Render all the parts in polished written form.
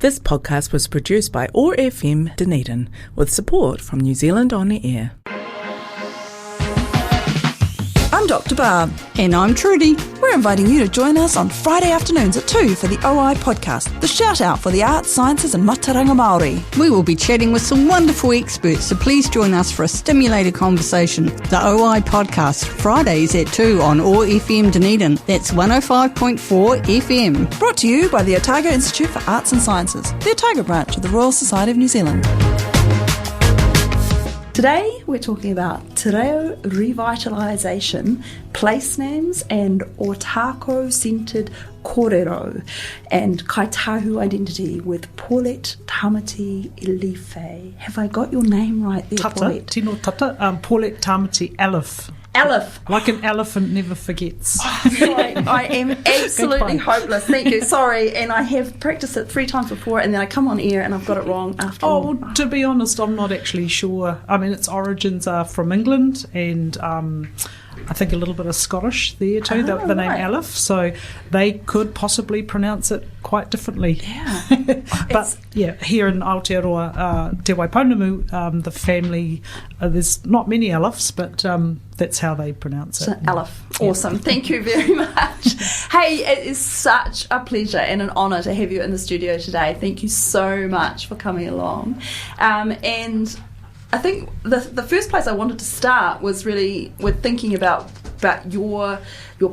This podcast was produced by OAR Dunedin with support from New Zealand On the Air. I'm Dr. Barb. And I'm Trudy. We're inviting you to join us on Friday afternoons at 2 for the OI podcast, the shout out for the arts, sciences and mataranga Māori. We will be chatting with some wonderful experts, so please join us for a stimulated conversation. The OI podcast, Fridays at 2 on OAR Dunedin. That's 105.4 FM. Brought to you by the Ōtākou Institute for Arts and Sciences, the Ōtākou branch of the Royal Society of New Zealand. Today we're talking about Reo Revitalisation, placenames and Ōtākou-centred kōrero and Kāi Tahu identity with Paulette Tamati-Elliffe. Have I got your name right there, Paulette? Tino tata, Paulette Tamati-Elliffe. Elliffe. Like an elephant never forgets. Sorry, I am absolutely hopeless. Thank you. Sorry, and I have practiced it 3 times before, and then I come on air and I've got it wrong after all. Oh, well, to be honest, I'm not actually sure. I mean, its origins are from England, and I think a little bit of Scottish there too, the name right. Elliffe, so they could possibly pronounce it quite differently. Yeah. But yeah, here in Aotearoa, Te Waipounamu, the family, there's not many Elliffes, but that's how they pronounce it. So, Elliffe. Awesome. Thank you very much. Hey, it is such a pleasure and an honour to have you in the studio today. Thank you so much for coming along. And I think the first place I wanted to start was really with thinking about your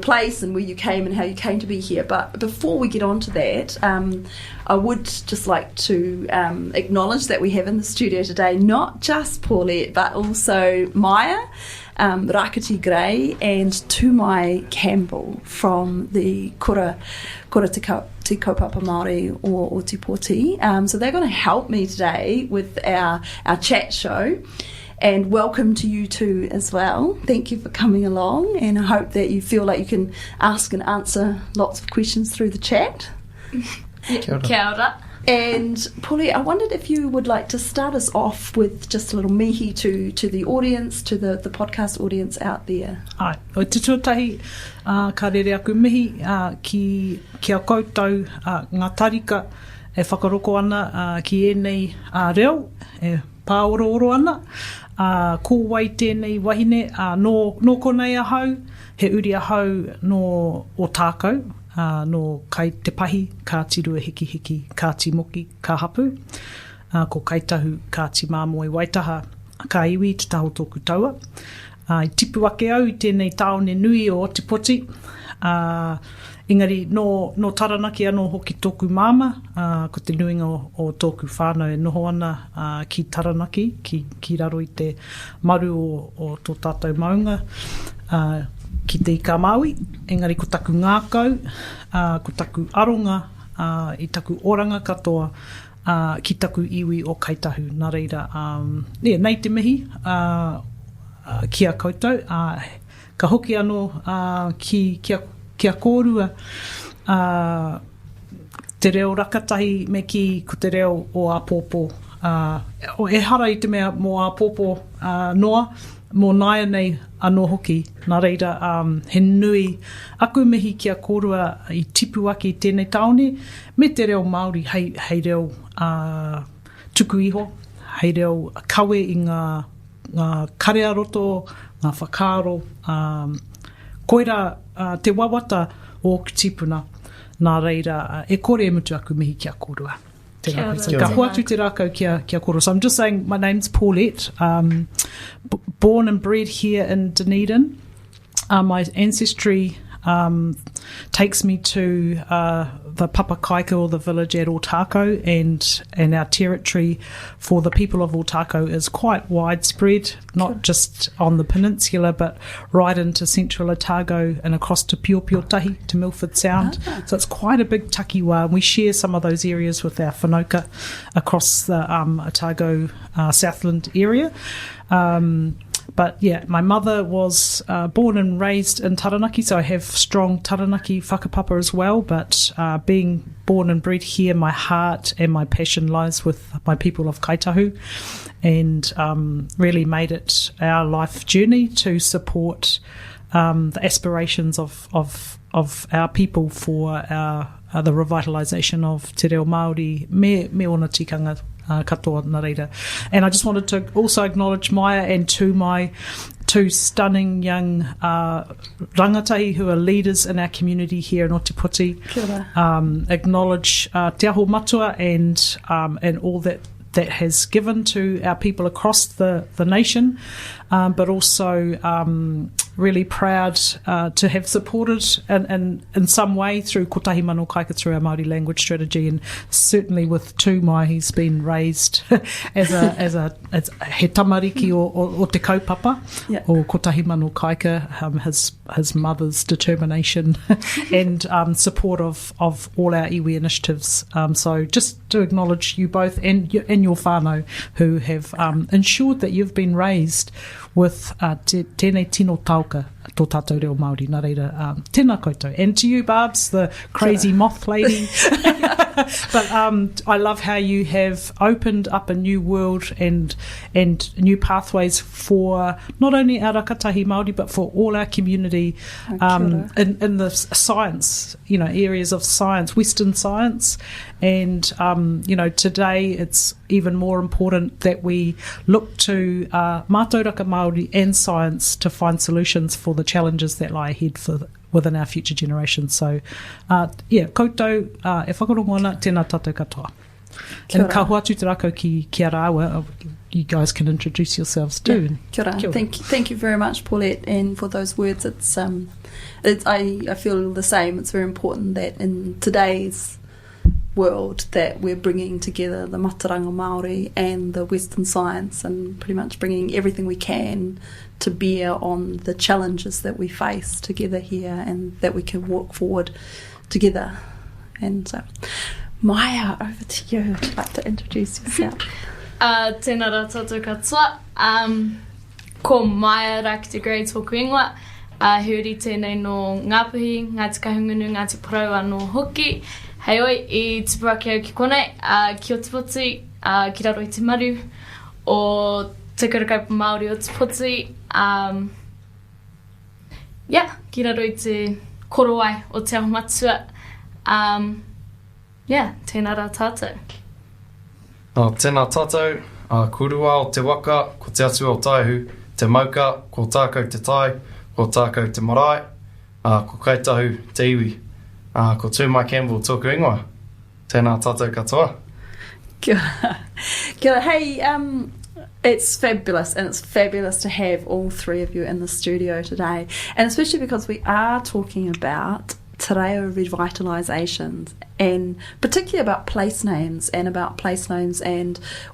place and where you came and how you came to be here. But before we get on to that, I would just like to acknowledge that we have in the studio today not just Paulette, but also Maya, Rakati Gray and Tumai Campbell from the Kura Te Kaupapa Māori or Ōtepoti. So they're going to help me today with our chat show. And welcome to you too as well. Thank you for coming along, and I hope that you feel like you can ask and answer lots of questions through the chat. Kia ora. And Paulette, I wondered if you would like to start us off with just a little mihi to the audience, to the podcast audience out there. Ai, o te tuatahi, ka rere aku mihi ki a koutou ngā tarika e whakaroko ana ki ēnei reo, e pāoro ana, ko wai tēnei wahine, no konei ahau, he uri ahau no Ōtākou, no kai te pahi, ka tirua hiki hiki, ka timoki, ka hapu, ko Kāi Tahu, ka ti māmoe waitaha, ka iwi te taho tōku taua. I tipu ake au I tēnei taone nui o Ōtepoti, engari no taranaki anō hoki tōku māma, ko te nuinga o tōku whānau e noho ana ki taranaki, ki raro I te maru o tō tātou maunga, ki te ika Māui, engari ko taku ngākau, ko taku aronga, I taku oranga katoa, ki taku iwi o Kāi Tahu. Nā reira, nei te mihi, ki a koutou, ka hoki anō ki a kōrua, te reo rakatahi me ki ko te reo o a pōpō. O e hara I te mea mō a pōpō noa, mō naia nei anō hoki. Nā reira, he nui aku mihi ki a kōrua I tipu ake I tēnei taone, me te reo Māori, hei reo tuku iho, hei reo kawe I ngā karearoto, ngā whakaaro, koira te wawata o kitipuna. Nā reira, e kore e mutu aku mihi ki a kōrua. So, ka hoatu te rākau ki a kōrua. So I'm just saying, my name's Paulette, born and bred here in Dunedin. My ancestry takes me to the Papakaika, or the village at Ōtākou, and our territory for the people of Ōtākou is quite widespread, not just on the peninsula, but right into central Otago and across to Piopiotahi, to Milford Sound. So it's quite a big takiwā, and we share some of those areas with our whanauka across the Otago Southland area. But yeah, my mother was born and raised in Taranaki, so I have strong Taranaki whakapapa as well, but being born and bred here, my heart and my passion lies with my people of Kāi Tahu, and really made it our life journey to support the aspirations of our people for our the revitalisation of te reo Māori me ona tikanga katoa nā reira. And I just wanted to also acknowledge Maya and my two stunning young rangatahi who are leaders in our community here in Ōtepoti. Acknowledge Te Aho Matua and all that has given to our people across the nation, but also really proud to have supported in some way through Kotahi Mano Kaika, through our Māori language strategy, and certainly with Tūmai, he's been raised as he tamariki o te kaupapa, or Kotahi Mano Kaika, his mother's determination and support of all our iwi initiatives. So just to acknowledge you both and your whānau who have ensured that you've been raised with tēnei tino tauka tō tātou reo Māori, nā reira, tēnā koutou. And to you, Barbs, the crazy moth lady. But I love how you have opened up a new world and new pathways for not only our rakatahi Māori, but for all our community in the science, areas of science, Western science. And, today it's even more important that we look to mātauraka Māori and science to find solutions for the challenges that lie ahead within our future generations. So, koutou, e whakarongona, tēnā tātou katoa. And ka huatu te rako ki a rāua, you guys can introduce yourselves too. Kia ora. Thank you very much, Paulette, and for those words. I feel the same. It's very important that in today's world that we're bringing together the mataranga Māori and the Western science, and pretty much bringing everything we can to bear on the challenges that we face together here, and that we can walk forward together. And so, Maya, over to you. Would you like to introduce yourself? Tēnā rā tātou katoa. Ko Maya raki te grades hoku ingoa. Heuri tēnei no Ngāpuhi, Ngāti Kahungunu, Ngāti Porou anō hoki. Hei oi, I tupuraki au ki konei, ki Ōtepoti, ki raro I te maru, o te karakaupa Māori Ōtepoti, ki raro I te korowai o te aho matua. Tēnā rā tātou. Tēnā tātou, kurua o te waka, ko te atu o taihu, te mauka, ko Ōtākou te tai, ko Ōtākou te marae, ko Kāi Tahu te iwi. Ko Tūmai Campbell tōku ingoa. Tēnā tātou katoa. Kia ora. Hey, it's fabulous, and it's fabulous to have all three of you in the studio today, and especially because we are talking about Reo Revitalisation, and particularly about place names and the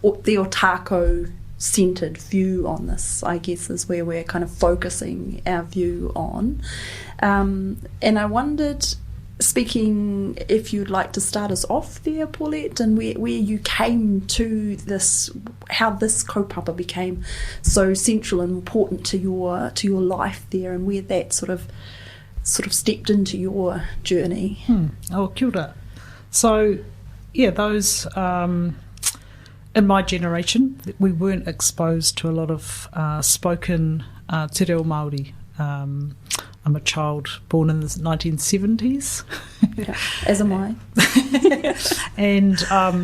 Ōtākou centred view on this, I guess, is where we're kind of focusing our view on. And I wondered, speaking, if you'd like to start us off there, Paulette, and where you came to this, how this kaupapa became so central and important to your life there, and where that sort of stepped into your journey. Oh, kia ora. So, those in my generation, we weren't exposed to a lot of spoken te reo Māori. I'm a child born in the 1970s. As am I. And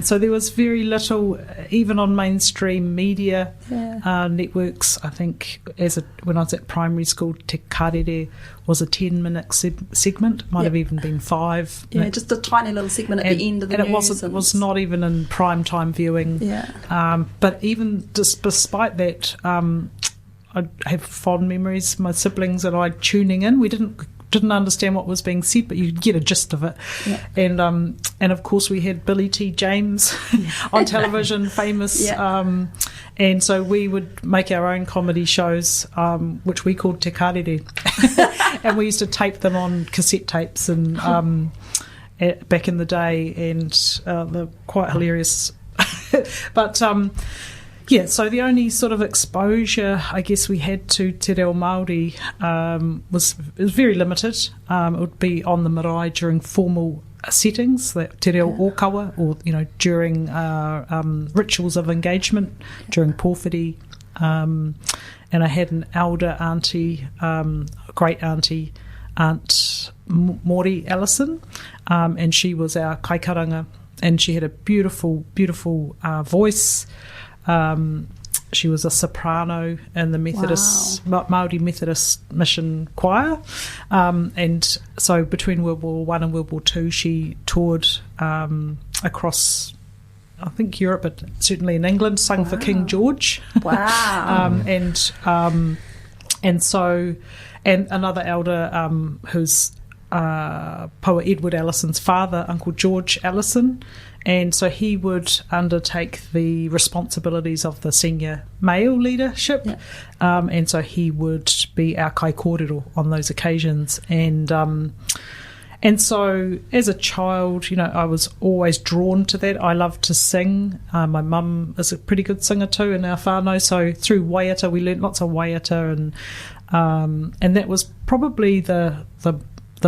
so there was very little, even on mainstream media networks. I think when I was at primary school, te kōrero was a 10-minute segment, might have even been 5. Yeah, just a tiny little segment at the end of the news. And it was not even in prime time viewing. Yeah. But even despite that, I have fond memories, my siblings and I tuning in. We didn't understand what was being said, but you get a gist of it. Yeah. And of course we had Billy T. James on television, famous. Yeah. And so we would make our own comedy shows, which we called te kōrero. And we used to tape them on cassette tapes and back in the day, and they're quite hilarious. But so the only sort of exposure I guess we had to te reo Māori was very limited. It would be on the marae during formal settings, that te reo ōkawa, or during rituals of engagement, during pōwhiri. And I had an elder auntie, great auntie, Aunt Mori Ellison, and she was our kaikaranga, and she had a beautiful, beautiful voice. She was a soprano in the Methodist Māori Methodist Mission Choir, and so between World War I and World War II, she toured across, I think, Europe, but certainly in England, sung for King George. Wow! And so another elder who's poet Edward Allison's father, Uncle George Allison. And so he would undertake the responsibilities of the senior male leadership. Yeah. And so he would be our kai kōrero on those occasions. And so as a child, I was always drawn to that. I loved to sing. My mum is a pretty good singer too in our whānau. So through waiata, we learnt lots of waiata. And that was probably the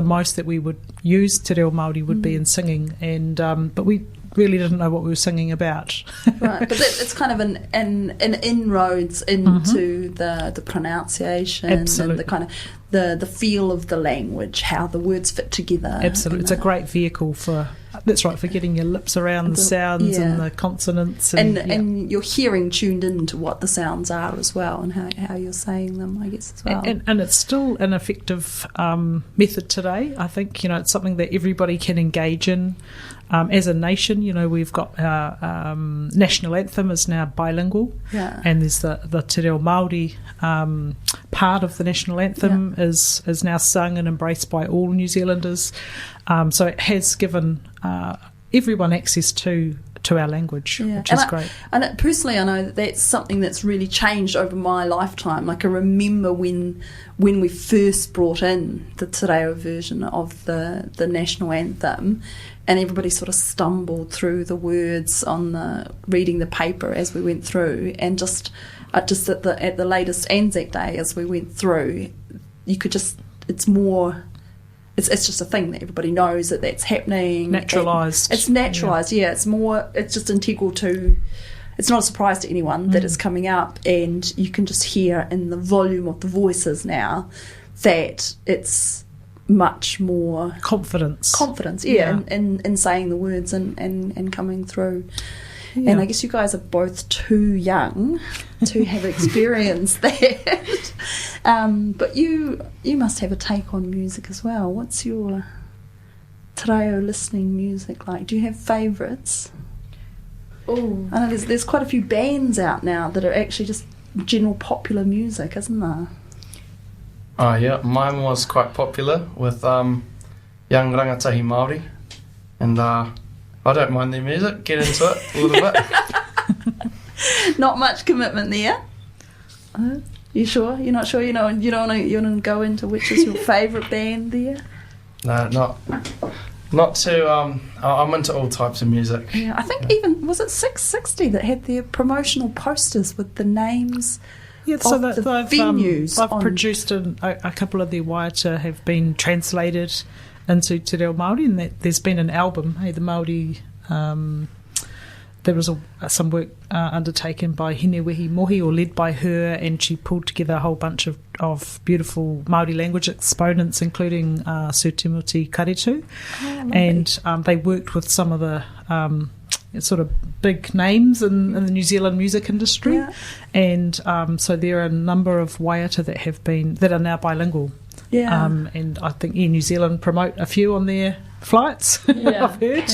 most that we would use te reo Māori would be in singing. And but we really didn't know what we were singing about. Right, but it's kind of an inroads into the pronunciation. Absolutely. And the kind of the feel of the language, how the words fit together. Absolutely. It's a great vehicle for getting your lips around the sounds and the consonants. And your hearing tuned into what the sounds are as well, and how you're saying them, I guess, as well. And it's still an effective method today. I think, it's something that everybody can engage in. As a nation, we've got our national anthem is now bilingual, and there's the te reo Māori part of the national anthem is now sung and embraced by all New Zealanders. So it has given everyone access to our language, which is great. And personally, I know that's something that's really changed over my lifetime. Like, I remember when we first brought in the te reo version of the national anthem, and everybody sort of stumbled through the words on reading the paper as we went through, and just at the latest Anzac Day as we went through, you could just it's just a thing that everybody knows that's happening. Naturalised. It's naturalised, it's just integral to. It's not a surprise to anyone that it's coming up, and you can just hear in the volume of the voices now that it's much more confidence in saying the words and coming through. And I guess you guys are both too young to have experienced that, but you must have a take on music as well. What's your te reo listening music like? Do you have favourites? Oh, I know there's quite a few bands out now that are actually just general popular music, isn't there? Oh yeah, mine was quite popular with young rangatahi Māori, and I don't mind their music. Get into it a little bit. Not much commitment there. You sure? You're not sure? You don't want to go into which is your favourite band there? No, not too. I'm into all types of music. Yeah, I think even was it 660 that had their promotional posters with the names. Yeah, so of the venues. I've produced a couple of their waiata have been translated into te reo Māori, and there's been an album, the Māori. There was some work undertaken by Hinewehi Mohi, or led by her, and she pulled together a whole bunch of beautiful Māori language exponents, including Sir Timothy Karetu, and they worked with some of the sort of big names in the New Zealand music industry, and so there are a number of waiata that are now bilingual. Yeah, and I think Air New Zealand promote a few on their flights. I've heard.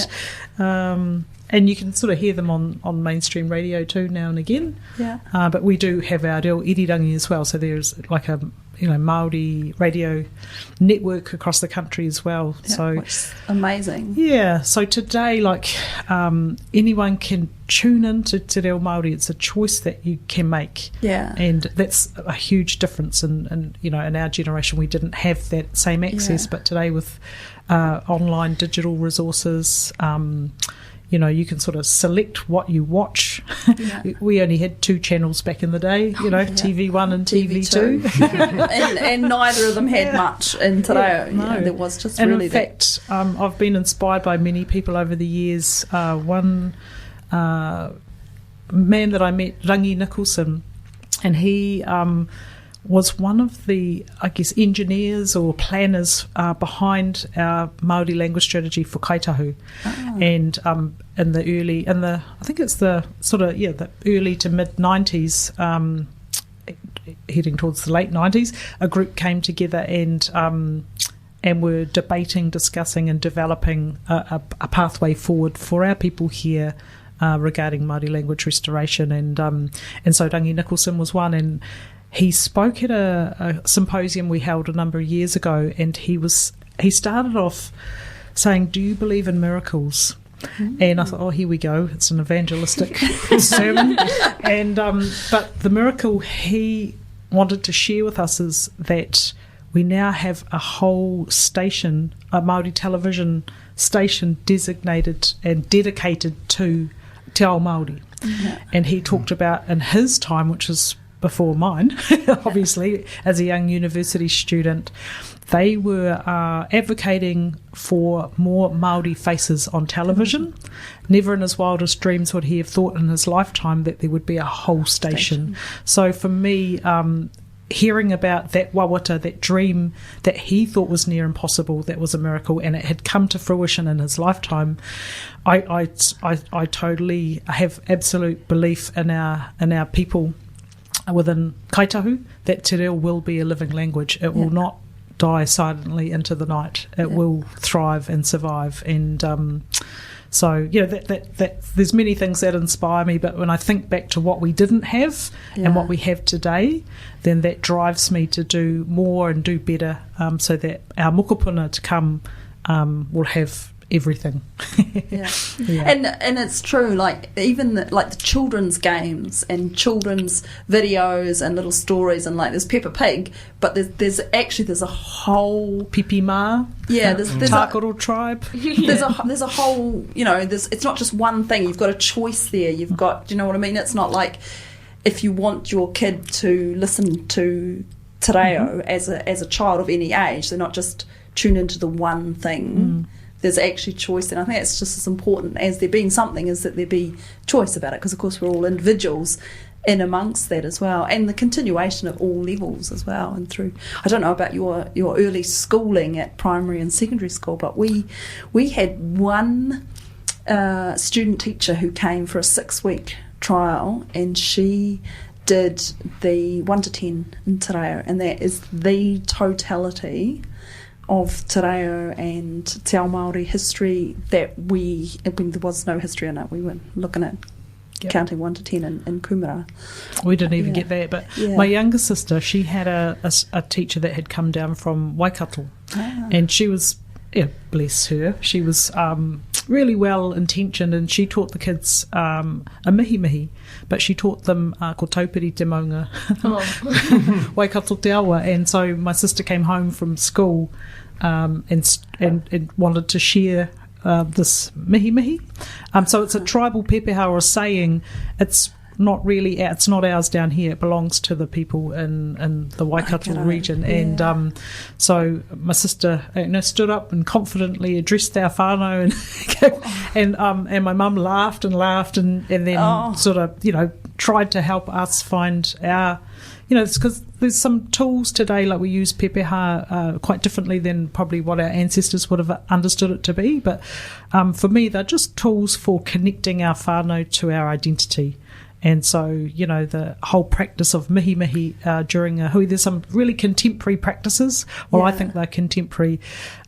Yeah. And you can sort of hear them on mainstream radio too now and again. Yeah. But we do have our reo irirangi as well, so there's like a Māori radio network across the country as well. Yeah, so which is amazing. Yeah. So today, anyone can tune in to te reo Māori. It's a choice that you can make. Yeah. And that's a huge difference. And in our generation, we didn't have that same access, but today with online digital resources. You can sort of select what you watch. Yeah. We only had 2 channels back in the day, TV1 and TV2. and neither of them had much in te reo. No. There was just and really in fact, I've been inspired by many people over the years. One man that I met, Rangi Nicholson, and he was one of the, I guess, engineers or planners behind our Māori language strategy for Kāi Tahu. And I think it's the early to mid 90s, heading towards the late 90s, a group came together and were debating, discussing and developing a pathway forward for our people here regarding Māori language restoration. And so Rangi Nicholson was one, and he spoke at a symposium we held a number of years ago, and he started off saying, "Do you believe in miracles?" And I thought, oh, here we go, it's an evangelistic sermon. And but the miracle he wanted to share with us is that we now have a whole station, a Māori television station designated and dedicated to Te Ao Māori. And he talked about in his time, which was before mine, obviously, as a young university student, they were advocating for more Māori faces on television. Never in his wildest dreams would he have thought in his lifetime that there would be a whole station. So for me, hearing about that wawata, that dream that he thought was near impossible, that was a miracle, and it had come to fruition in his lifetime, I totally have absolute belief in our people within Kāi Tahu that te reo will be a living language. It will not die silently into the night. It will thrive and survive. And so, that there's many things that inspire me, but when I think back to what we didn't have and what we have today, then that drives me to do more and do better, so that our mokopuna to come will have everything. And it's true, like even the children's games and children's videos and little stories, and like there's Peppa Pig, but there's a whole Pipi Ma, there's Tākoro tribe. There's a whole, it's not just one thing. You've got a choice there. You've got, do you know what I mean? It's not like if you want your kid to listen to te reo as a child of any age, they're not just tuned into the one thing. There's actually choice, and I think it's just as important as there being something is that there be choice about it, because of course we're all individuals in amongst that as well, and the continuation at all levels as well. And through, I don't know about your early schooling at primary and secondary school, but we had one student teacher who came for a 6-week trial, and she did the 1 to 10 in te reo, and that is the totality of te reo and te ao Māori history that there was no history in it. We were looking at counting 1 to 10 in kumara. We didn't even get that, but my younger sister, she had a teacher that had come down from Waikato, and she was, bless her, she was really well intentioned, and she taught the kids a mihi mihi, but she taught them ko taupiri te maunga, Waikato te awa. And so my sister came home from school and wanted to share this mihi mihi. So it's a tribal pepeha, or a saying. It's not ours down here. It belongs to the people in the Waikato region. And so my sister stood up and confidently addressed our whānau, and my mum laughed and then sort of tried to help us find our, because there's some tools today, like we use pepeha quite differently than probably what our ancestors would have understood it to be, but for me they're just tools for connecting our whānau to our identity. And so, the whole practice of mihi mihi during a hui, there's some really contemporary practices. Well, I think they're contemporary.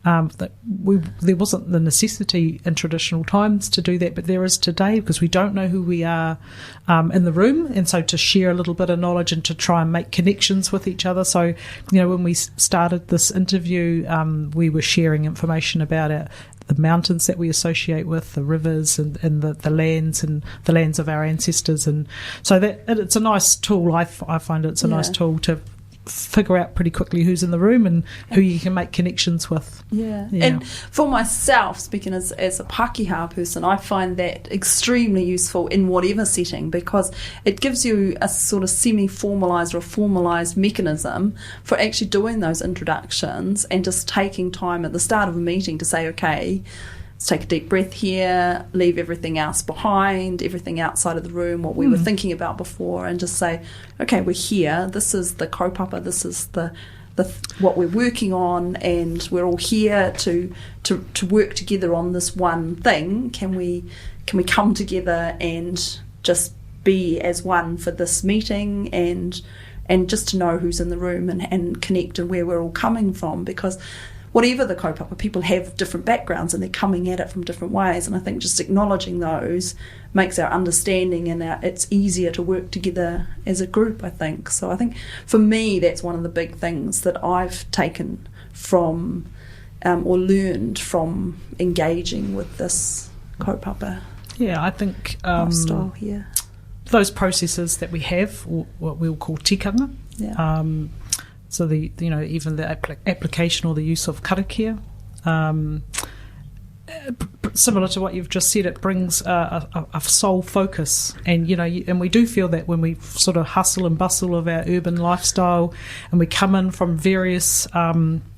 There wasn't the necessity in traditional times to do that, but there is today, because we don't know who we are in the room. And so to share a little bit of knowledge and to try and make connections with each other. So, when we started this interview, we were sharing information about it, the mountains that we associate with, the rivers and the lands and the lands of our ancestors. And so that it's a nice tool. I find it's a nice tool to figure out pretty quickly who's in the room and who you can make connections with. And for myself, speaking as a Pākehā person, I find that extremely useful in whatever setting, because it gives you a sort of semi-formalised or formalised mechanism for actually doing those introductions and just taking time at the start of a meeting to say, okay, let's take a deep breath here, leave everything else behind, everything outside of the room, what we were thinking about before, and just say, okay, we're here, this is the kaupapa, this is the what we're working on, and we're all here to work together on this one thing. Can we come together and just be as one for this meeting, and just to know who's in the room and connect and where we're all coming from, because whatever the kaupapa, people have different backgrounds and they're coming at it from different ways, and I think just acknowledging those makes our understanding and it's easier to work together as a group, I think. So I think for me that's one of the big things that I've taken from or learned from engaging with this kaupapa I think lifestyle here. Those processes that we have, or what we'll call tikanga, so the even the application or the use of karakia, similar to what you've just said, it brings a soul focus, and and we do feel that when we sort of hustle and bustle of our urban lifestyle, and we come in from various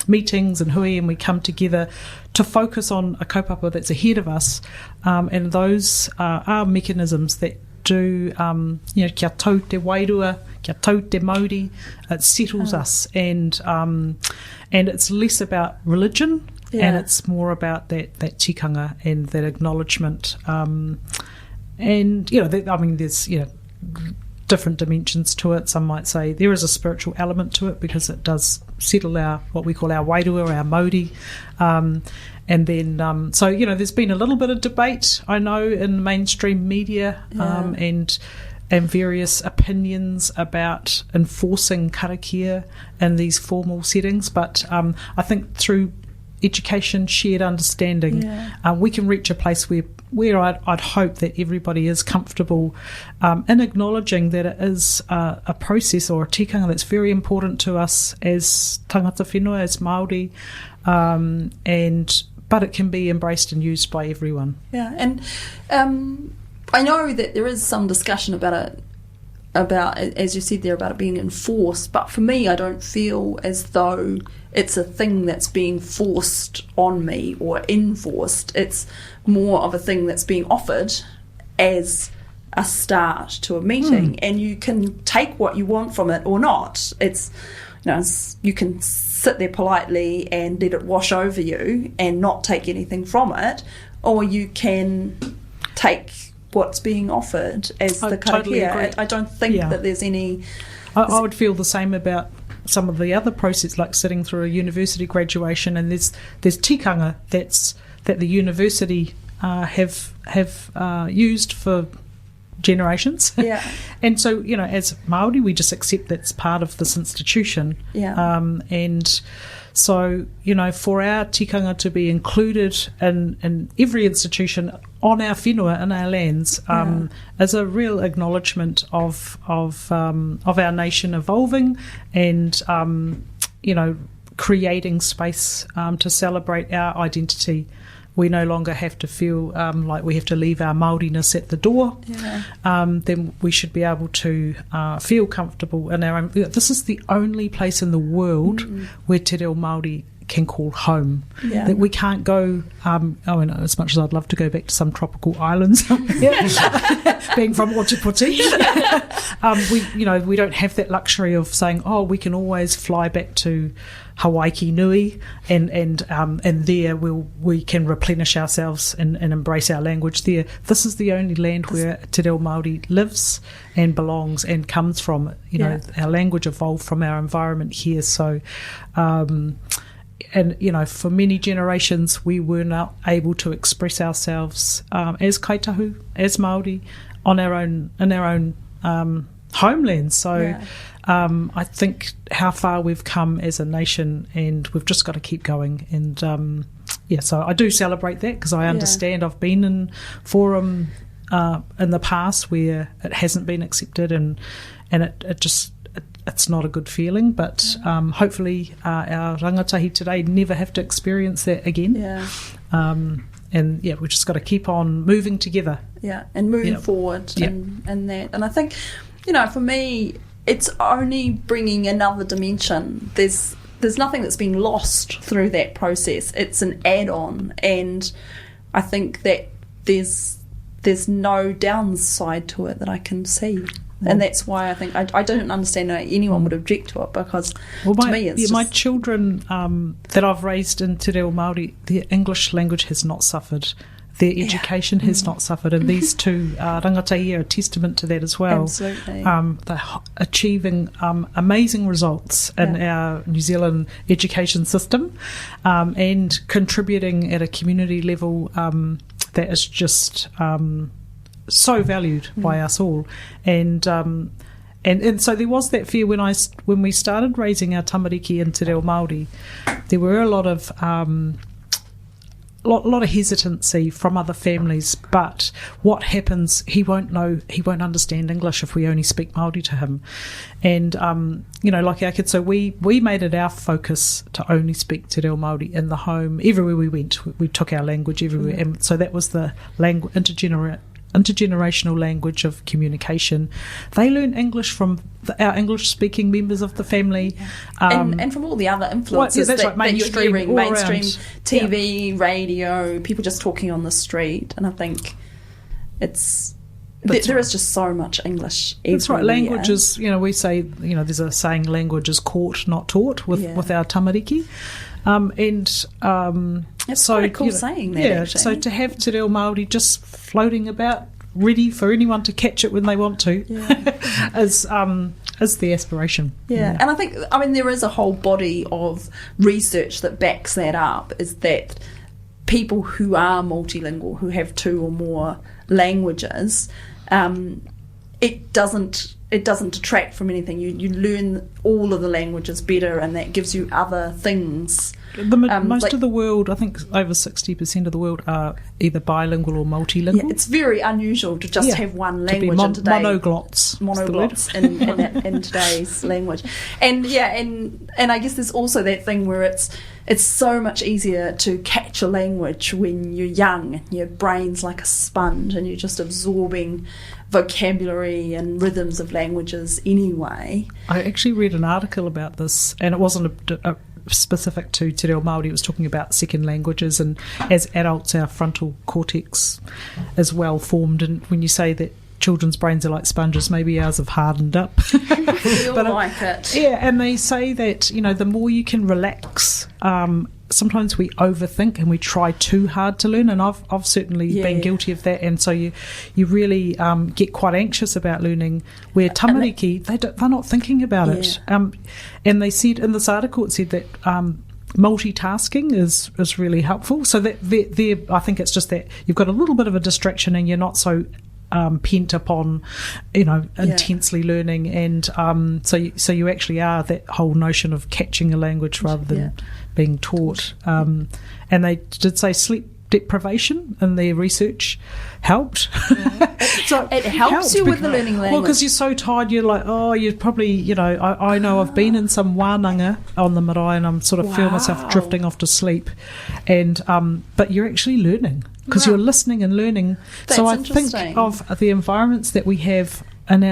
meetings and hui, and we come together to focus on a kaupapa that's ahead of us, and those are mechanisms that do, kia tau te wairua, kia tau te Māori, it settles us, and it's less about religion, and it's more about that tikanga and that acknowledgement, and there's different dimensions to it. Some might say there is a spiritual element to it because it does settle what we call our wairua, our Māori, and then so there's been a little bit of debate, I know, in mainstream media, and various opinions about enforcing karakia in these formal settings, but I think through education, shared understanding, we can reach a place where I'd hope that everybody is comfortable in acknowledging that it is a process or a tikanga that's very important to us as tangata whenua, as Māori, but it can be embraced and used by everyone. Yeah, and I know that there is some discussion about as you said there, about it being enforced, but for me I don't feel as though it's a thing that's being forced on me or enforced. It's more of a thing that's being offered as a start to a meeting, and you can take what you want from it or not. It's you can sit there politely and let it wash over you and not take anything from it, or you can take what's being offered as the totally agree. I don't think that there's any... I would feel the same about some of the other processes, like sitting through a university graduation, and there's tikanga that the university have used for generations. Yeah. And so, as Māori, we just accept that's part of this institution. Yeah. And so, for our tikanga to be included in every institution on our whenua, in our lands, is a real acknowledgement of our nation evolving and, creating space to celebrate our identity. We no longer have to feel like we have to leave our Māoriness at the door. Then we should be able to feel comfortable in our own. This is the only place in the world where te reo Māori can call home. That we can't go, as much as I'd love to go back to some tropical islands, being from Ōtākou, we don't have that luxury of saying, we can always fly back to Hawaii Nui, and there we can replenish ourselves and embrace our language there. This is the only land where te reo Māori lives and belongs and comes from. Our language evolved from our environment here. So, for many generations we were not able to express ourselves as Kāi Tahu, as Māori, in our own homelands. So. I think how far we've come as a nation, and we've just got to keep going. And so I do celebrate that because I understand. I've been in forum in the past where it hasn't been accepted, and it's not a good feeling. But hopefully our rangatahi today never have to experience that again. We've just got to keep on moving together. And moving forward, and that. And I think, for me, it's only bringing another dimension. There's nothing that's been lost through that process. It's an add-on, and I think that there's no downside to it that I can see. And that's why I think I don't understand why anyone would object to it, because to me it's my children that I've raised in Te Reo Māori, their English language has not suffered. Their education has not suffered, and these two rangatahi are a testament to that as well. Absolutely. They're achieving amazing results in our New Zealand education system, and contributing at a community level that is just so valued by us all. And so there was that fear when we started raising our tamariki in Te Reo Māori. There were a lot of hesitancy from other families, but what happens, he won't understand English if we only speak Māori to him. And like our kids, so we made it our focus to only speak Te Reo Māori in the home. Everywhere we went, we took our language everywhere, and so that was the intergenerational language of communication. They learn English from our English-speaking members of the family, and from all the other influences that you're hearing, mainstream TV, radio, people just talking on the street. And I think there is just so much English everywhere. That's right. Languages, we say, there's a saying, language is caught, not taught, with our tamariki. It's quite a cool saying that, actually. So to have Te Reo Māori just floating about, ready for anyone to catch it when they want to, is the aspiration. Yeah, and I think, there is a whole body of research that backs that up, is that people who are multilingual, who have two or more languages, it doesn't detract from anything. You learn all of the languages better, and that gives you other things. Most of the world, I think over 60% of the world, are either bilingual or multilingual. Yeah, it's very unusual to just have one language in today. Monoglots in today's language. And I guess there's also that thing where it's so much easier to catch a language when you're young, and your brain's like a sponge, and you're just absorbing vocabulary and rhythms of languages anyway. I actually read an article about this, and it wasn't a specific to Te Reo Māori. It was talking about second languages, and as adults our frontal cortex is well formed, and when you say that children's brains are like sponges, maybe ours have hardened up. Feel like it. Yeah, and they say that the more you can relax, sometimes we overthink and we try too hard to learn, and I've certainly been guilty of that, and so you really get quite anxious about learning, where tamariki, they're not thinking about it. And they said in this article, it said that multitasking is really helpful, so that I think it's just that you've got a little bit of a distraction and you're not so pent upon, intensely learning, and so you actually are that whole notion of catching a language rather than being taught. And they did say sleep deprivation in their research helped. So it helps you with the learning language. Well, because you're so tired, you're like, you're probably, I know I've been in some wānanga on the marae, and I'm sort of feel myself drifting off to sleep, and but you're actually learning because you're listening and learning. So I think of the environments that we have on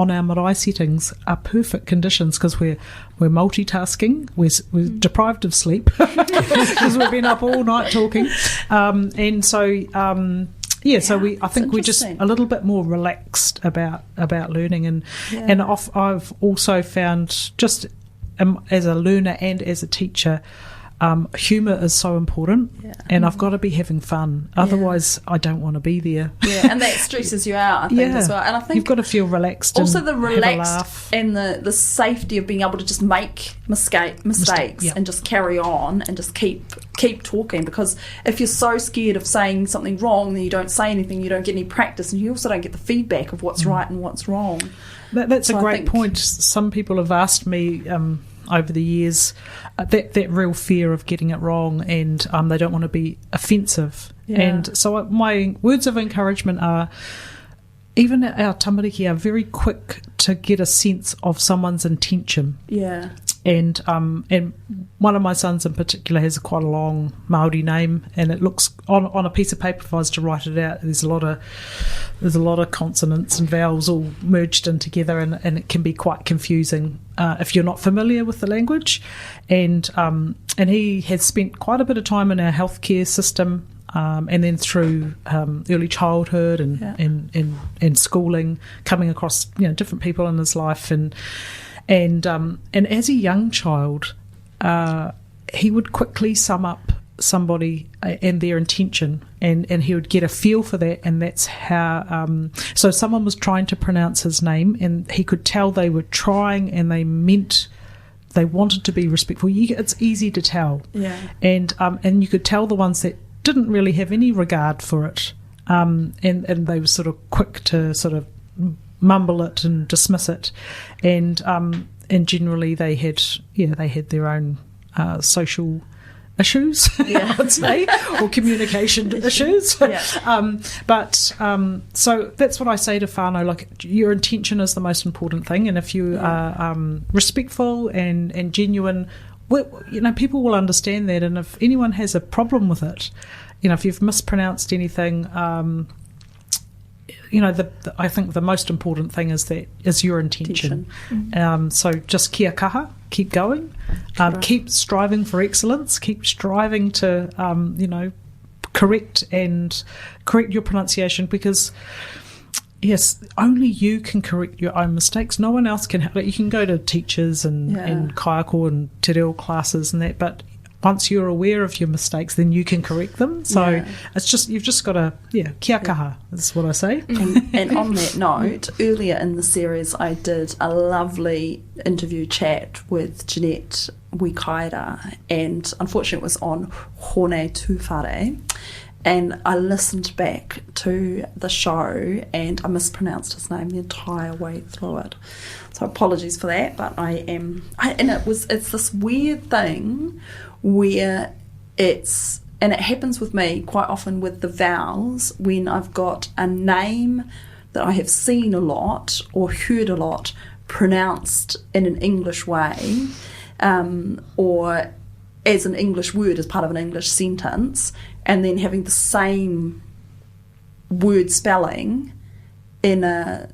our marae settings are perfect conditions, because we're multitasking, we're deprived of sleep because we've been up all night talking, and so I think we're just a little bit more relaxed about learning, and I've also found, just as a learner and as a teacher, humour is so important, and I've got to be having fun, otherwise I don't want to be there. And that stresses you out, I think, as well. And I think you've got to feel relaxed, also and the relaxed laugh, and the safety of being able to just make mistakes and just carry on and just keep talking, because if you're so scared of saying something wrong, then you don't say anything, you don't get any practice, and you also don't get the feedback of what's right and what's wrong. That's a great point. Some people have asked me over the years that real fear of getting it wrong, and they don't want to be offensive. And so my words of encouragement are, even our tamariki are very quick to get a sense of someone's intention. And one of my sons in particular has quite a long Māori name, and it looks on a piece of paper, if I was to write it out, there's a lot of consonants and vowels all merged in together, and it can be quite confusing if you're not familiar with the language. And he has spent quite a bit of time in our healthcare system, and then through early childhood and schooling, coming across different people in his life, and as a young child, he would quickly sum up somebody and their intention, and he would get a feel for that, and that's how so someone was trying to pronounce his name, and he could tell they were trying and they wanted to be respectful. It's easy to tell, and you could tell the ones that didn't really have any regard for it, and they were sort of quick to sort of mumble it and dismiss it, and generally they had their own social issues, I would say, or communication issues. So that's what I say to whānau, like, your intention is the most important thing, and if you are respectful and genuine, people will understand that, and if anyone has a problem with it, if you've mispronounced anything, I think the most important thing is your intention. So just kia kaha, keep going, keep striving for excellence, keep striving to correct your pronunciation, because yes, only you can correct your own mistakes. No one else can. You can go to teachers and kaiako and te reo classes and that, but once you're aware of your mistakes, then you can correct them. So it's just, you've just got to, kia kaha is what I say. And on that note, earlier in the series, I did a lovely interview chat with Jeanette Wikaira, and unfortunately it was on Hone Tūwhare. And I listened back to the show and I mispronounced his name the entire way through it. So apologies for that, but and it's this weird thing where it happens with me quite often with the vowels, when I've got a name that I have seen a lot or heard a lot pronounced in an English way, or as an English word, as part of an English sentence, and then having the same word spelling in a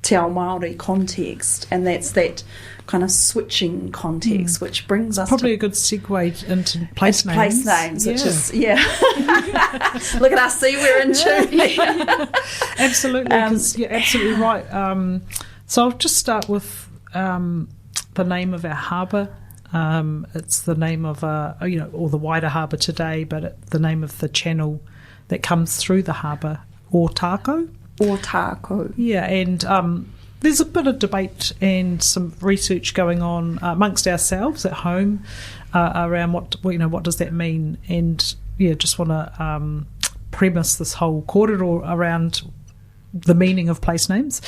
te ao Māori context, and that's that kind of switching context, which brings us probably a good segue into place names. Place names, which is look at us, see, we're in tune. Absolutely, because you're absolutely right. So I'll just start with the name of our harbour. It's the name of or the wider harbour today, but the name of the channel that comes through the harbour, Ōtākou. Ōtākou. Yeah, and there's a bit of debate and some research going on amongst ourselves at home around what does that mean, and just want to premise this whole kōrero around the meaning of place names.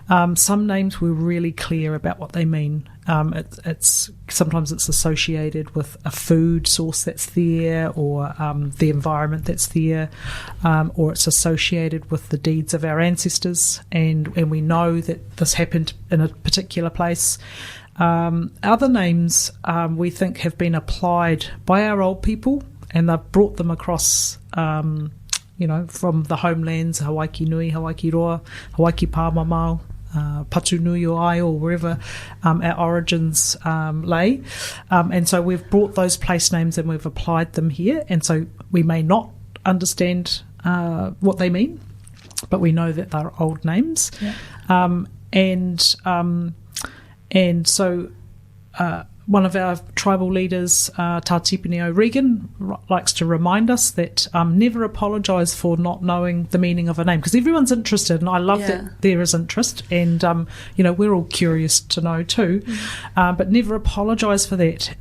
Some names we're really clear about what they mean. It's sometimes it's associated with a food source that's there, or the environment that's there, or it's associated with the deeds of our ancestors, and we know that this happened in a particular place. Other names we think have been applied by our old people, and they've brought them across from the homelands, Hawaii Nui, Hawaii Roa, Hawaii Pāmamau, Patu Nui o Ai, or wherever our origins lay. And so we've brought those place names and we've applied them here. And so we may not understand what they mean, but we know that they're old names. And so one of our tribal leaders, Tātipini O'Regan, likes to remind us that never apologise for not knowing the meaning of a name, because everyone's interested, and I love that there is interest, and we're all curious to know too, but never apologise for that,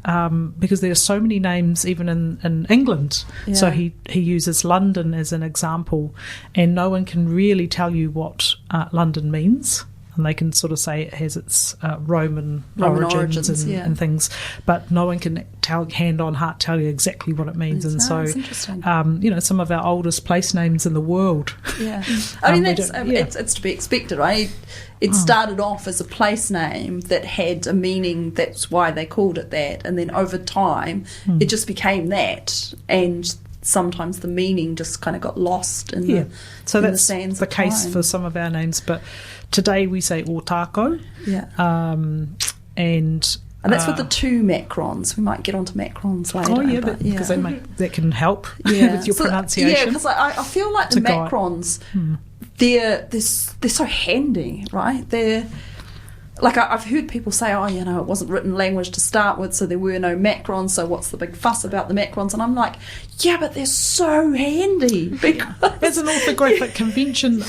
because there are so many names even in England. So he uses London as an example, and no one can really tell you what London means. And they can sort of say it has its Roman origins and things, but no one can hand on heart tell you exactly what it means. And so, some of our oldest place names in the world. I mean, it's to be expected, right? It started off as a place name that had a meaning. That's why they called it that, and then over time, it just became that, and sometimes the meaning just kind of got lost in the so in that's the sands the of case time. for some of our names, but today we say Ōtākou, and And that's with the 2 macrons. We might get onto macrons later. Oh, yeah, because that can help with your pronunciation. Yeah, because I feel like the macrons, they're so handy, right? They're like, I've heard people say, oh, you know, it wasn't written language to start with, so there were no macrons, so what's the big fuss about the macrons? And I'm like, yeah, but they're so handy. As an orthographic convention,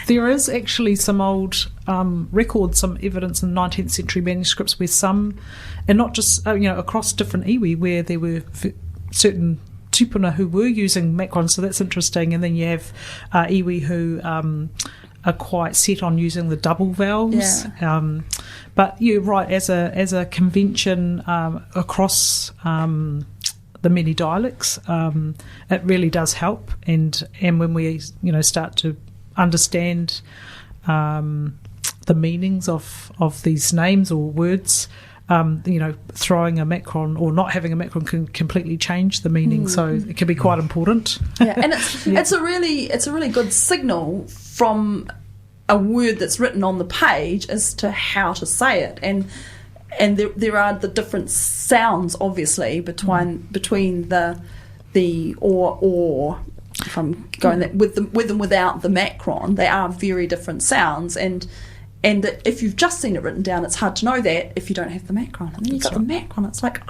there is actually some old records, some evidence in 19th century manuscripts where some, and not just, across different iwi, where there were certain tupuna who were using macrons, so that's interesting. And then you have iwi who are quite set on using the double vowels. Yeah. But you're right, as a convention across the many dialects, it really does help. And when we start to understand the meanings of these names or words, throwing a macron or not having a macron can completely change the meaning. So it can be quite important. Yeah, and it's a really good signal from a word that's written on the page as to how to say it, and there are the different sounds obviously between the or if I'm going that with and without the macron, they are very different sounds, and if you've just seen it written down, it's hard to know that if you don't have the macron. And then you've got the macron, it's like,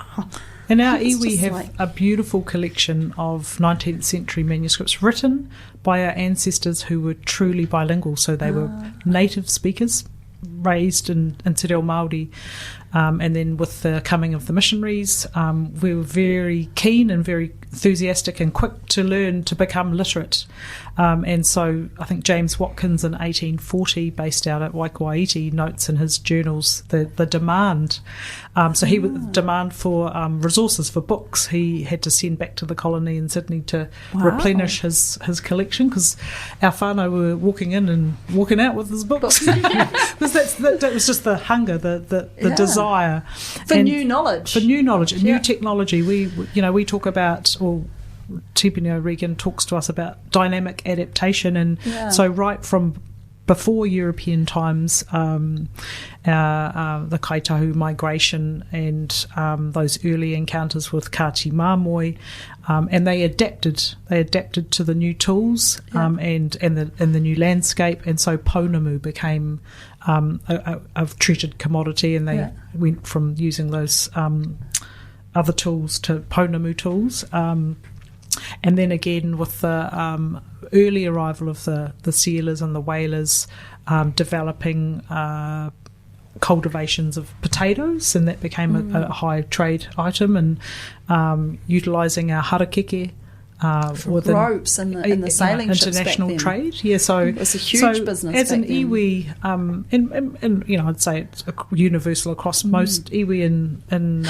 And our iwi have a beautiful collection of 19th century manuscripts written by our ancestors who were truly bilingual. So they were native speakers, raised in Te Reo Māori. And then with the coming of the missionaries, we were very keen and very enthusiastic and quick to learn to become literate. And so I think James Watkins in 1840, based out at Waikouaiti, notes in his journals the demand. So he would demand for resources for books. He had to send back to the colony in Sydney to replenish his collection, because our whānau were walking in and walking out with his books. Because that was just the hunger, the desire for new knowledge, and new technology. We talk about, or Tupino Regan talks to us about dynamic adaptation, and so right from before European times, the Kāi Tahu migration and those early encounters with Kāti Māmoe, and they adapted to the new tools and the new landscape, and so pounamu became a treated commodity, and they went from using those other tools to pounamu tools. And then again with the early arrival of the sealers and the whalers, developing cultivations of potatoes, and that became a high trade item, and utilising our harakeke with ropes and the sailing ships international back then. trade. Yeah, so it was a huge business as back an iwi, and I'd say it's universal across most iwi in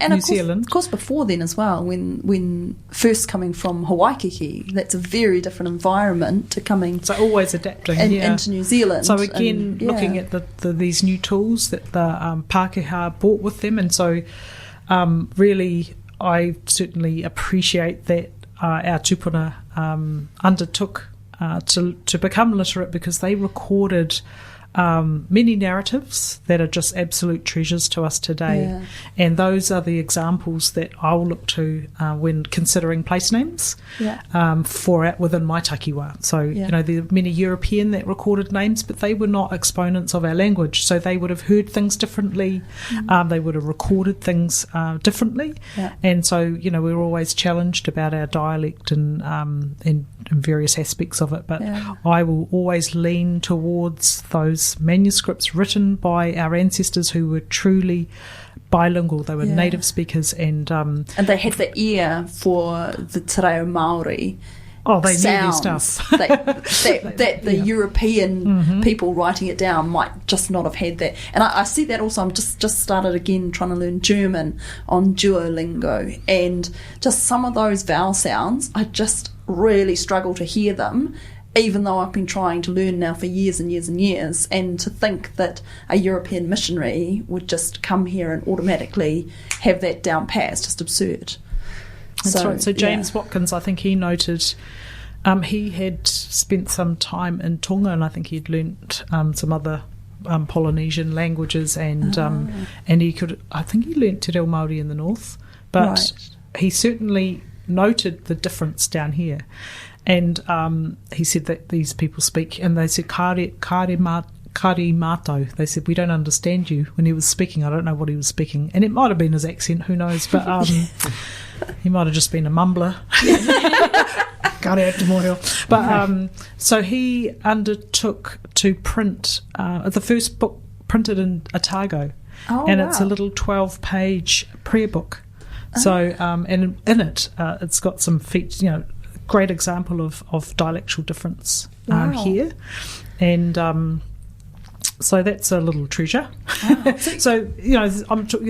New Zealand. Of course, before then as well, when first coming from Hawaii, that's a very different environment to coming. So always adapting into New Zealand. So again, looking at these new tools that the Pākehā brought with them, and so really, I certainly appreciate that. Our tupuna undertook to become literate, because they recorded many narratives that are just absolute treasures to us today. And those are the examples that I'll look to when considering place names for within my takiwa. So, there are many European that recorded names, but they were not exponents of our language. So they would have heard things differently. They would have recorded things differently. And so, we're always challenged about our dialect and various aspects of it. But I will always lean towards those manuscripts written by our ancestors who were truly bilingual. They were native speakers, and they had the ear for the Te Reo Māori. Oh, they sounds knew their stuff. that the European people writing it down might just not have had that. And I see that also. I'm just started again trying to learn German on Duolingo, and just some of those vowel sounds, I just really struggle to hear them, even though I've been trying to learn now for years and years and years. And to think that a European missionary would just come here and automatically have that down pat is just absurd. That's right. So James Watkins, I think he noted he had spent some time in Tonga, and I think he'd learnt some other Polynesian languages, and I think he learnt Te Reo Māori in the north, but he certainly noted the difference down here. And he said that these people speak, and they said kāre mātou. They said, we don't understand you when he was speaking. I don't know what he was speaking. And it might have been his accent, who knows, but he might have just been a mumbler. But so he undertook to print the first book printed in Ōtākou, and it's a little 12-page prayer book. So and in it, it's got some features, great example of dialectal difference here, and so that's a little treasure. So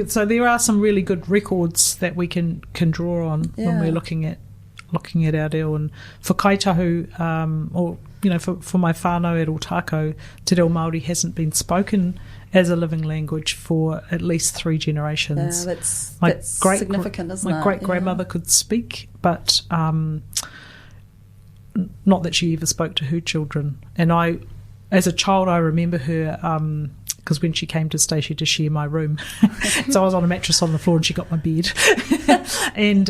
so there are some really good records that we can draw on when we're looking at our reo. And for Kāi Tahu, or for my whānau at Ōtākou, Te Reo Māori hasn't been spoken as a living language for at least 3 generations. Yeah, that's significant, isn't it? My great-grandmother could speak, but not that she ever spoke to her children. And as a child, I remember her, because when she came to stay, she had to share my room. So I was on a mattress on the floor and she got my bed. And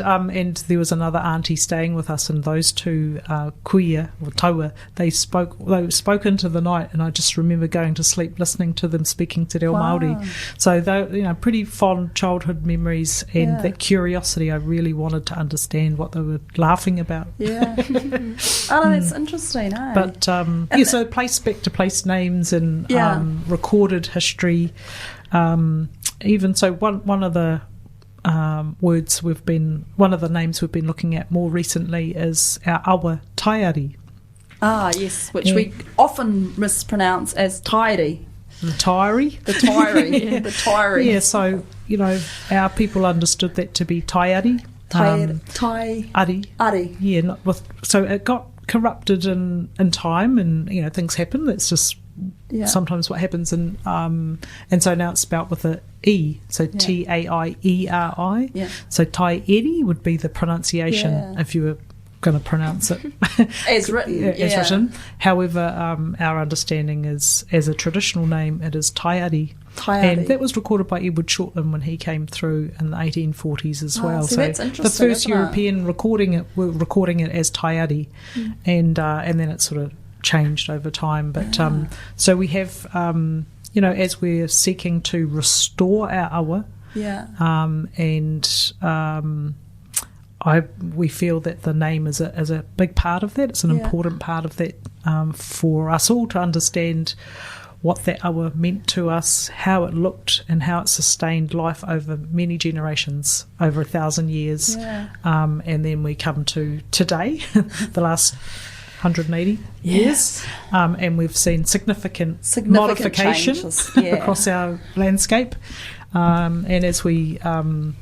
there was another auntie staying with us, and those two kuia or taua, they spoke into the night, and I just remember going to sleep listening to them speaking Te Reo Māori. So they, pretty fond childhood memories, and that curiosity. I really wanted to understand what they were laughing about. Yeah. Oh, that's interesting. Eh? But so back to place names and recorded history. Even so, one of the one of the names we've been looking at more recently is our awa taiari. Ah, yes, which we often mispronounce as tairi. The taiari? The taiari. The taiari. Yeah, so, our people understood that to be taiari. Ari. Yeah, so it got corrupted in time, and, things happen. That's just sometimes what happens, and so now it's spelt with a E, so Taieri. So taieri would be the pronunciation if you were going to pronounce it as written. As written. However, our understanding is, as a traditional name, it is taiari. And that was recorded by Edward Shortland when he came through in the 1840s as well. So that's interesting, the first European recording it as taiari, and then it sort of changed over time. But so we have, as we're seeking to restore our awa, we feel that the name is a big part of that. It's an important part of that, for us all to understand what that awa meant to us, how it looked, and how it sustained life over many generations, over 1,000 years. And then we come to today, the last 180 years, and we've seen significant modification across our landscape. And as we are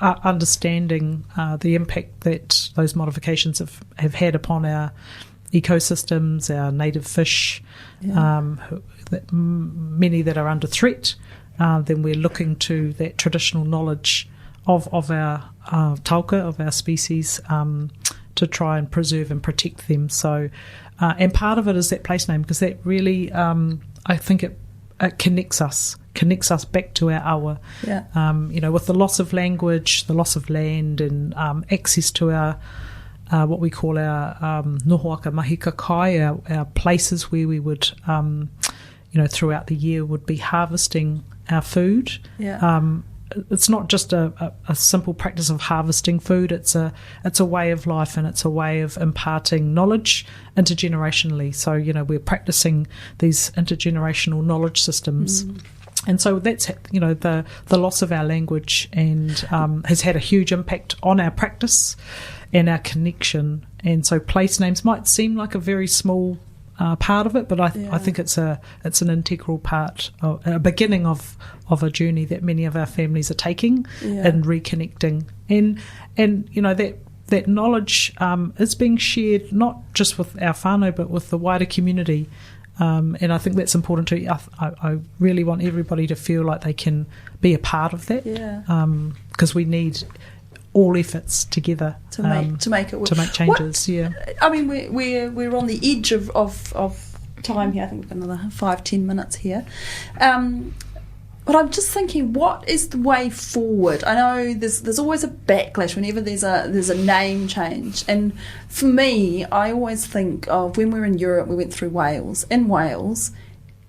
understanding the impact that those modifications have had upon our ecosystems, our native fish, many that are under threat, then we're looking to that traditional knowledge of our tauka, of our species, to try and preserve and protect them. So, and part of it is that place name, because that really, I think it connects us back to our awa. With the loss of language, the loss of land, and access to our what we call our nohoaka mahika kai, our places where we would, throughout the year would be harvesting our food. It's not just a simple practice of harvesting food. It's a way of life, and it's a way of imparting knowledge intergenerationally. So we're practicing these intergenerational knowledge systems. And so that's the loss of our language, and has had a huge impact on our practice and our connection. And so place names might seem like a very small part of it, but I think it's an integral part, a beginning of a journey that many of our families are taking and reconnecting. And that knowledge is being shared not just with our whānau, but with the wider community. And I think that's important too. I really want everybody to feel like they can be a part of that, because we need all efforts together to make it work. To make changes. I mean, we're on the edge of time here. I think we've got another 5-10 minutes here. But I'm just thinking, what is the way forward? I know there's always a backlash whenever there's a name change. And for me, I always think of when we were in Europe, we went through Wales. In Wales,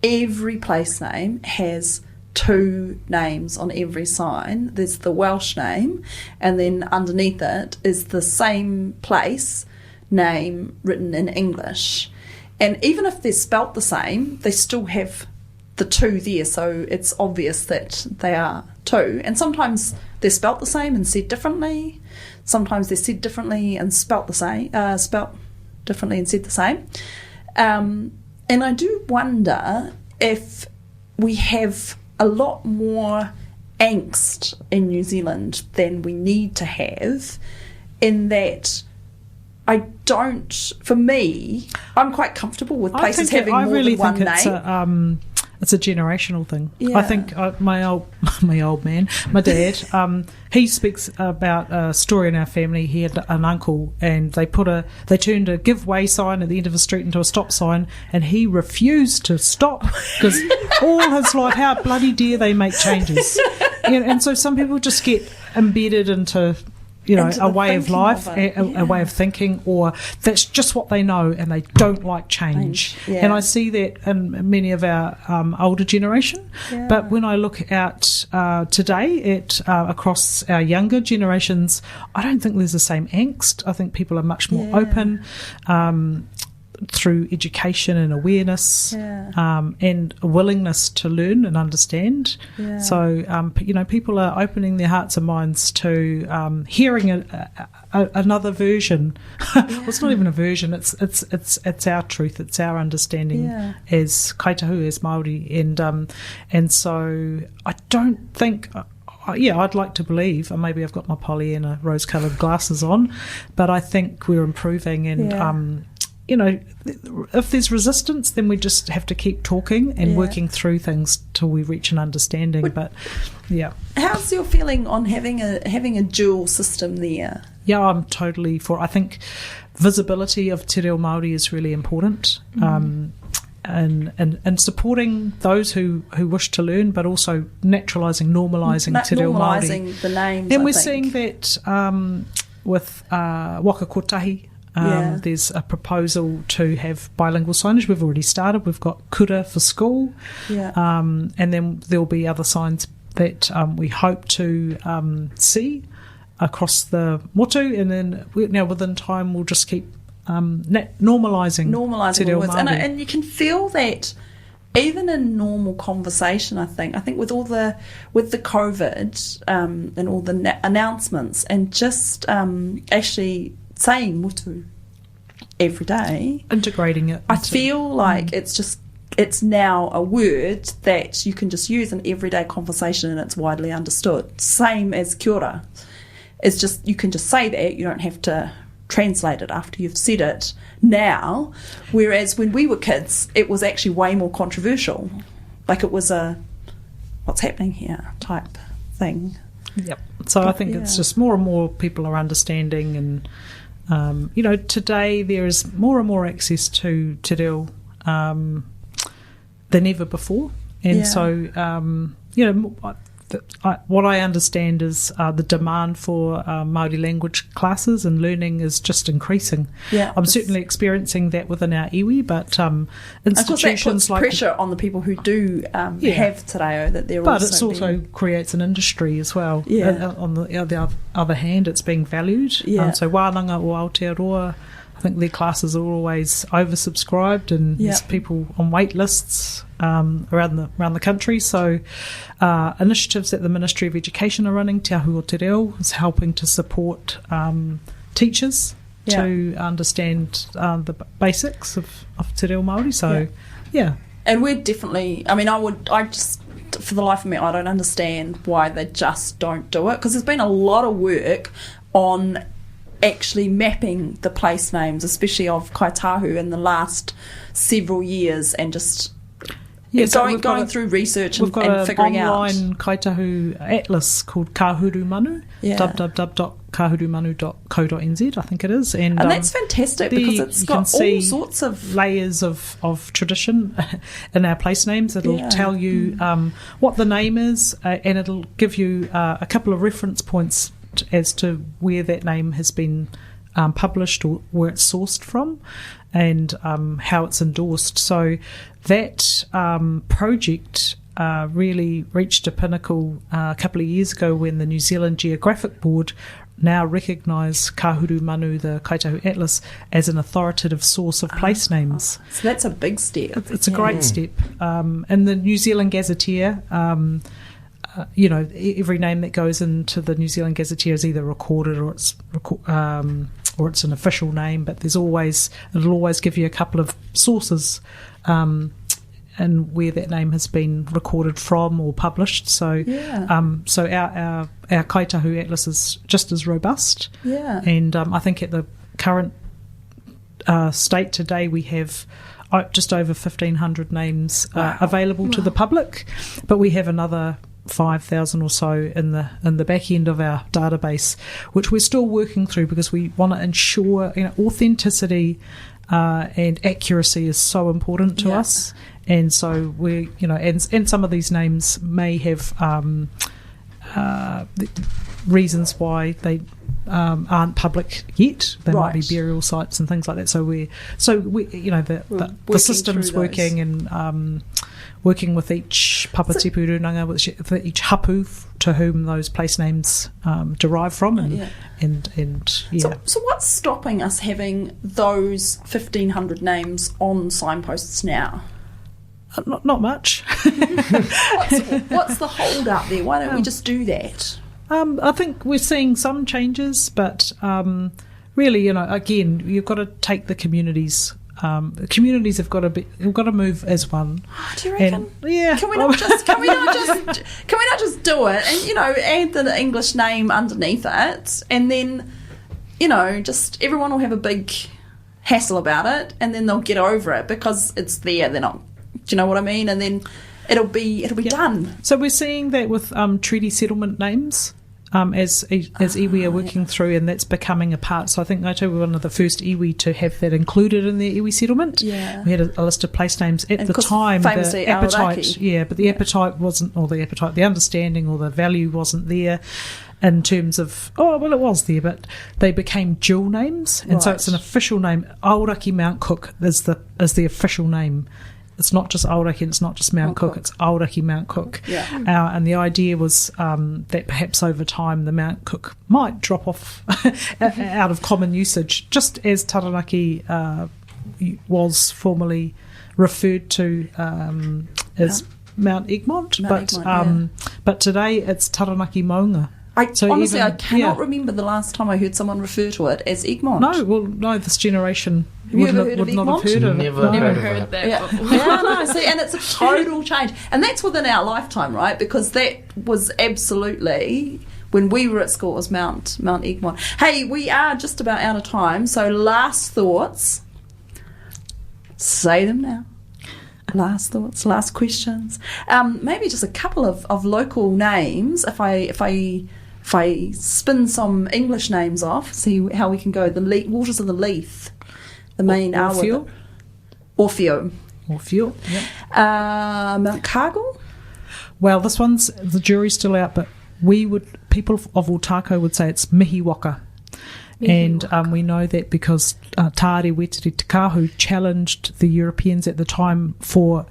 every place name has 2 names on every sign. There's the Welsh name, and then underneath it is the same place name written in English. And even if they're spelt the same, they still have the 2 there, so it's obvious that they are 2. And sometimes they're spelt the same and said differently. Sometimes they're said differently and spelt differently and said the same. And I do wonder if we have a lot more angst in New Zealand than we need to have, in that for me, I'm quite comfortable with places having more than one name. It's a generational thing. Yeah. I think my old man, my dad, he speaks about a story in our family. He had an uncle, and they turned a give way sign at the end of a street into a stop sign, and he refused to stop because all his life, how bloody dare they make changes? And so some people just get embedded into a way of life, a way of thinking, or that's just what they know and they don't like change. Yeah. And I see that in many of our older generation. Yeah. But when I look at today across our younger generations, I don't think there's the same angst. I think people are much more open through education and awareness, and a willingness to learn and understand. Yeah. So, people are opening their hearts and minds to hearing another version. Well, it's not even a version. It's our truth. It's our understanding as Kāi Tahu, as Māori, and so I don't think. I'd like to believe, and maybe I've got my Pollyanna rose-coloured glasses on, but I think we're improving, and if there's resistance, then we just have to keep talking and working through things till we reach an understanding. How's your feeling on having a dual system there? Yeah, I'm totally for. I think visibility of te reo Māori is really important, and supporting those who wish to learn, but also normalising te reo Māori. Normalising the names. And we're seeing that with Waka Kotahi. There's a proposal to have bilingual signage. We've already started. We've got kura for school, and then there'll be other signs that we hope to see across the motu, and then within time we'll just keep normalising te reo words. Māori. And you can feel that even in normal conversation. I think with the COVID and all the announcements, and just actually saying motu every day, integrating it. I feel like it's now a word that you can just use in everyday conversation, and it's widely understood. Same as kia ora. It's just, you can just say that, you don't have to translate it after you've said it now, whereas when we were kids it was actually way more controversial, like it was a what's happening here type thing. So I think it's just more and more people are understanding, and today there is more and more access to te reo than ever before, and so what I understand is the demand for Māori language classes and learning is just increasing. I'm certainly experiencing that within our iwi, but institutions that puts pressure on the people who do have te reo, that they're but it also creates an industry as well. On the other hand, it's being valued. So wānanga o Aotearoa, I think their classes are always oversubscribed, and there's people on wait lists around the country. So initiatives that the Ministry of Education are running, Te Ahu o Te Reo, is helping to support teachers to understand the basics of te reo Māori. So and we're definitely, I just, for the life of me, I don't understand why they just don't do it, because there's been a lot of work on actually mapping the place names, especially of Kāi Tahu, in the last several years, and just going through research and figuring out. We've got an online Kāi Tahu atlas called Kahuru Manu, www.kahurumanu.co.nz, I think it is. And that's fantastic because it's got all sorts of layers of tradition in our place names. It'll tell you what the name is, and it'll give you a couple of reference points as to where that name has been published or where it's sourced from, and how it's endorsed. So that project really reached a pinnacle a couple of years ago when the New Zealand Geographic Board now recognise Kahuru Manu, the Kāi Tahu Atlas, as an authoritative source of place names. So that's a big step. It's a great step. In the New Zealand Gazetteer, every name that goes into the New Zealand Gazetteer is either recorded or it's an official name, but it'll always give you a couple of sources and where that name has been recorded from or published. So so our Kāi Tahu Atlas is just as robust. Yeah. And I think at the current state today we have just over 1,500 names available to the public, but we have another 5,000 or so in the back end of our database, which we're still working through because we want to ensure authenticity and accuracy is so important to us. And so we, and some of these names may have reasons why they aren't public yet. They might be burial sites and things like that. So the system's working and working with each papatipu runanga, with each hapu to whom those place names derive from, So what's stopping us having those 1,500 names on signposts now? Not much. What's the hold up there? Why don't we just do that? I think we're seeing some changes, but really, again, you've got to take the communities. The communities have got to move as one. Do you reckon? Can we not just do it and add the English name underneath it, and then just everyone will have a big hassle about it, and then they'll get over it because it's there. They're not. Do you know what I mean? And then it'll be done. So we're seeing that with treaty settlement names. As iwi are working through, and that's becoming a part. So I think Ngāi we're one of the first iwi to have that included in their iwi settlement. Yeah. We had a list of place names at the time. Famously, the appetite, but the appetite wasn't, or the understanding or the value wasn't there in terms of, it was there, but they became dual names, and so it's an official name. Aoraki Mount Cook is the official name. It's not just Aoraki, it's not just Mount Cook, it's Aoraki Mount Cook. Yeah. And the idea was that perhaps over time the Mount Cook might drop off out of common usage, just as Taranaki was formerly referred to as Mount Egmont. But today it's Taranaki Maunga. I cannot remember the last time I heard someone refer to it as Egmont. No, this generation would not have heard of it. Never heard that before. See, and it's a total change. And that's within our lifetime, right? Because that was absolutely, when we were at school, it was Mount Egmont. Hey, we are just about out of time, so last thoughts. Say them now. Last thoughts, last questions. Maybe just a couple of local names. If I spin some English names off, see how we can go. The Waters of the Leith, the main Orfeo. Yep. Mount Kāi. Well, this one's, the jury's still out, but people of Ōtākou would say it's Mihiwaka. And we know that because Tāre Wetiri Te Kāhu challenged the Europeans at the time for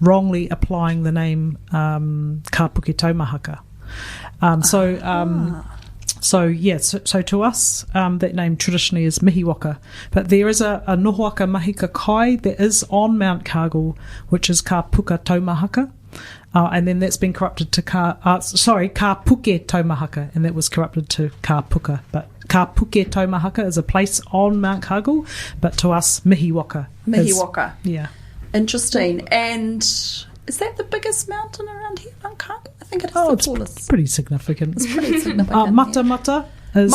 wrongly applying the name Ka Puke Taumahaka. So to us, that name traditionally is Mihiwaka. But there is a Nohoaka Mahika Kai that is on Mount Kāi, which is Ka Puka Taumahaka. And then that's been corrupted to Ka Puke Taumahaka, and that was corrupted to Ka Puka. But Ka Puke Taumahaka is a place on Mount Kāi, but to us, Mihiwaka. Yeah. Interesting. And is that the biggest mountain around here, Mount Kāi? I think it is the tallest. It's pretty significant. Mata Mata is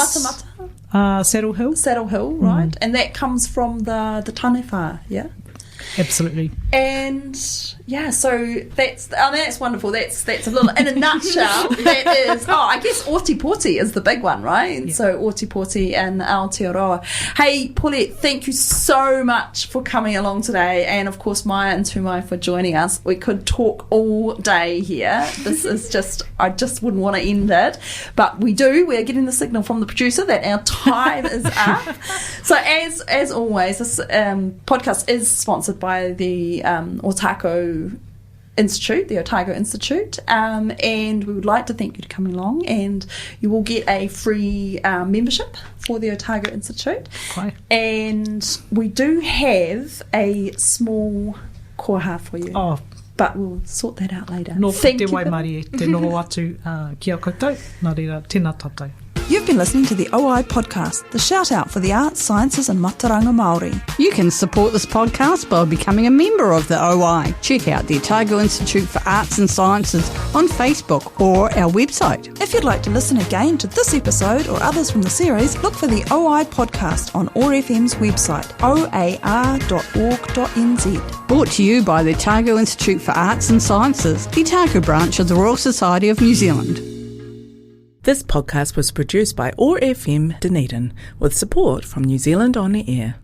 Saddle Hill. Saddle Hill, right. And that comes from the Tanewha, yeah? Absolutely. And yeah, so that's wonderful. That's a little, in a nutshell, that is, I guess Ōtipoti is the big one, right? Yeah. So Ōtipoti and Aotearoa. Hey, Paulette, thank you so much for coming along today, and of course Maya and Tumai for joining us. We could talk all day here. This is just, I just wouldn't want to end it, but we're getting the signal from the producer that our time is up. So as always, this podcast is sponsored by the Ōtākou Institute, the Ōtākou Institute, and we would like to thank you for coming along, and you will get a free membership for the Ōtākou Institute. Okay. And we do have a small koha for you. Oh, but we'll sort that out later. no Thank te you wai for- mari e te noho atu kia koutou, nā reira, tēnā tātou. You've been listening to the OI podcast, the shout out for the arts, sciences and mataranga Māori. You can support this podcast by becoming a member of the OI. Check out the Ōtākou Institute for Arts and Sciences on Facebook or our website. If you'd like to listen again to this episode or others from the series, look for the OI podcast on ORFM's website, oar.org.nz. Brought to you by the Ōtākou Institute for Arts and Sciences, the Ōtākou branch of the Royal Society of New Zealand. This podcast was produced by ORFM Dunedin with support from New Zealand On the Air.